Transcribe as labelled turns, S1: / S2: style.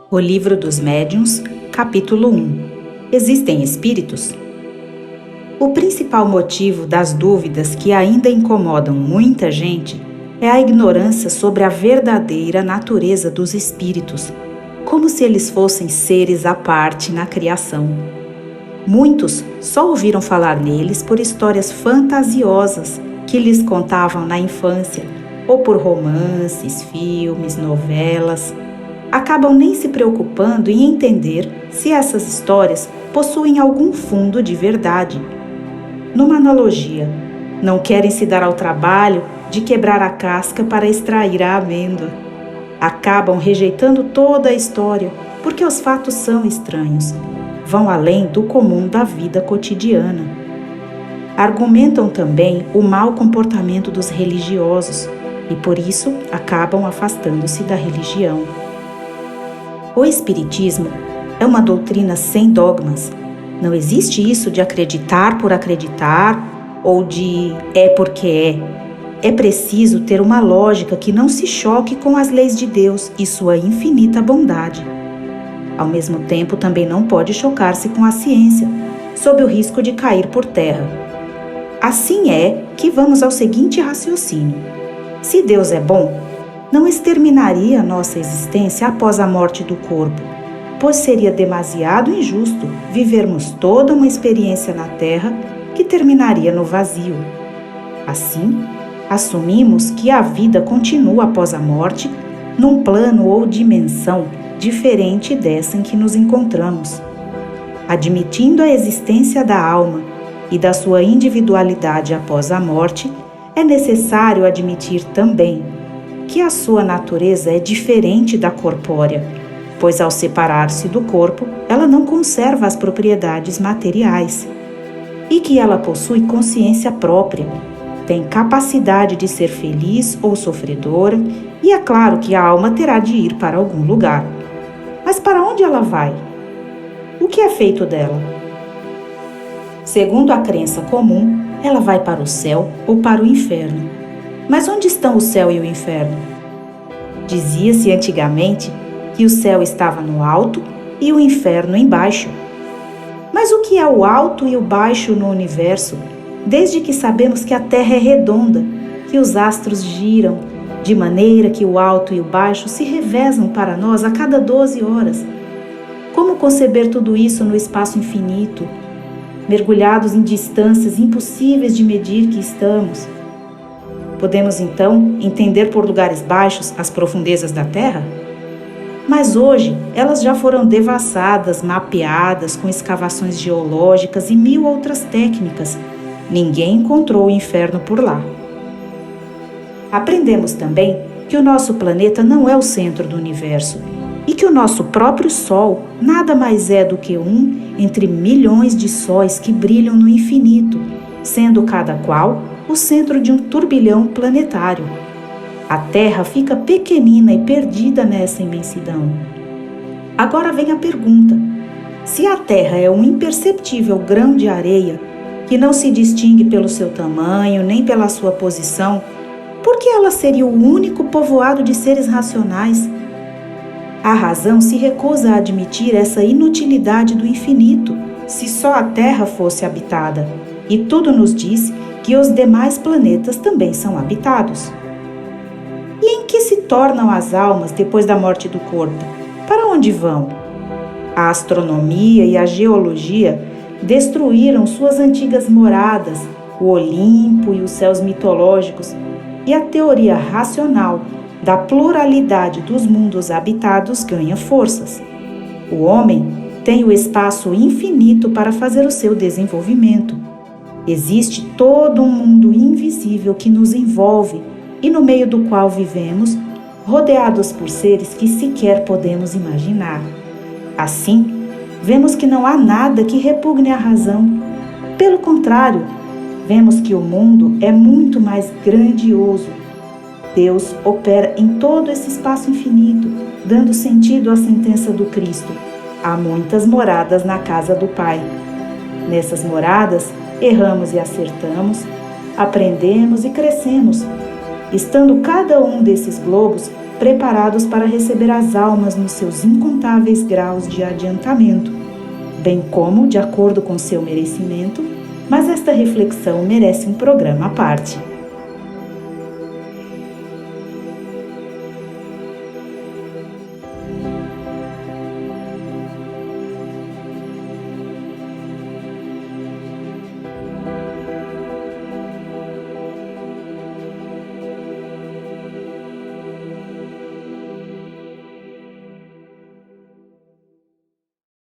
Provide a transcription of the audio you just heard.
S1: O Livro dos Médiuns, capítulo 1. Existem espíritos? O principal motivo das dúvidas que ainda incomodam muita gente é a ignorância sobre a verdadeira natureza dos espíritos, como se eles fossem seres à parte na criação. Muitos só ouviram falar neles por histórias fantasiosas que lhes contavam na infância, ou por romances, filmes, novelas. Acabam nem se preocupando em entender se essas histórias possuem algum fundo de verdade. Numa analogia, não querem se dar ao trabalho de quebrar a casca para extrair a amêndoa. Acabam rejeitando toda a história porque os fatos são estranhos, vão além do comum da vida cotidiana. Argumentam também o mau comportamento dos religiosos e por isso acabam afastando-se da religião. O Espiritismo é uma doutrina sem dogmas. Não existe isso de acreditar por acreditar ou de é porque é. É preciso ter uma lógica que não se choque com as leis de Deus e sua infinita bondade. Ao mesmo tempo, também não pode chocar-se com a ciência, sob o risco de cair por terra. Assim é que vamos ao seguinte raciocínio. Se Deus é bom, não exterminaria nossa existência após a morte do corpo, pois seria demasiado injusto vivermos toda uma experiência na Terra que terminaria no vazio. Assim, assumimos que a vida continua após a morte, num plano ou dimensão diferente dessa em que nos encontramos. Admitindo a existência da alma e da sua individualidade após a morte, é necessário admitir também que a sua natureza é diferente da corpórea, pois ao separar-se do corpo, ela não conserva as propriedades materiais, e que ela possui consciência própria, tem capacidade de ser feliz ou sofredora, e é claro que a alma terá de ir para algum lugar. Mas para onde ela vai? O que é feito dela? Segundo a crença comum, ela vai para o céu ou para o inferno. Mas onde estão o céu e o inferno? Dizia-se antigamente que o céu estava no alto e o inferno embaixo. Mas o que é o alto e o baixo no universo, desde que sabemos que a Terra é redonda, que os astros giram, de maneira que o alto e o baixo se revezam para nós a cada 12 horas? Como conceber tudo isso no espaço infinito, mergulhados em distâncias impossíveis de medir que estamos? Podemos, então, entender por lugares baixos as profundezas da Terra? Mas hoje, elas já foram devassadas, mapeadas com escavações geológicas e 1000 outras técnicas. Ninguém encontrou o inferno por lá. Aprendemos também que o nosso planeta não é o centro do universo e que o nosso próprio Sol nada mais é do que um entre milhões de sóis que brilham no infinito, sendo cada qual o centro de um turbilhão planetário. A Terra fica pequenina e perdida nessa imensidão. Agora vem a pergunta: se a Terra é um imperceptível grão de areia, que não se distingue pelo seu tamanho nem pela sua posição, por que ela seria o único povoado de seres racionais? A razão se recusa a admitir essa inutilidade do infinito, se só a Terra fosse habitada, e tudo nos diz que os demais planetas também são habitados. E em que se tornam as almas depois da morte do corpo? Para onde vão? A astronomia e a geologia destruíram suas antigas moradas, o Olimpo e os céus mitológicos, e a teoria racional da pluralidade dos mundos habitados ganha forças. O homem tem o espaço infinito para fazer o seu desenvolvimento. Existe todo um mundo invisível que nos envolve e no meio do qual vivemos, rodeados por seres que sequer podemos imaginar. Assim, vemos que não há nada que repugne a razão. Pelo contrário, vemos que o mundo é muito mais grandioso. Deus opera em todo esse espaço infinito, dando sentido à sentença do Cristo: há muitas moradas na casa do Pai. Nessas moradas, erramos e acertamos, aprendemos e crescemos, estando cada um desses globos preparados para receber as almas nos seus incontáveis graus de adiantamento, bem como de acordo com seu merecimento, mas esta reflexão merece um programa à parte.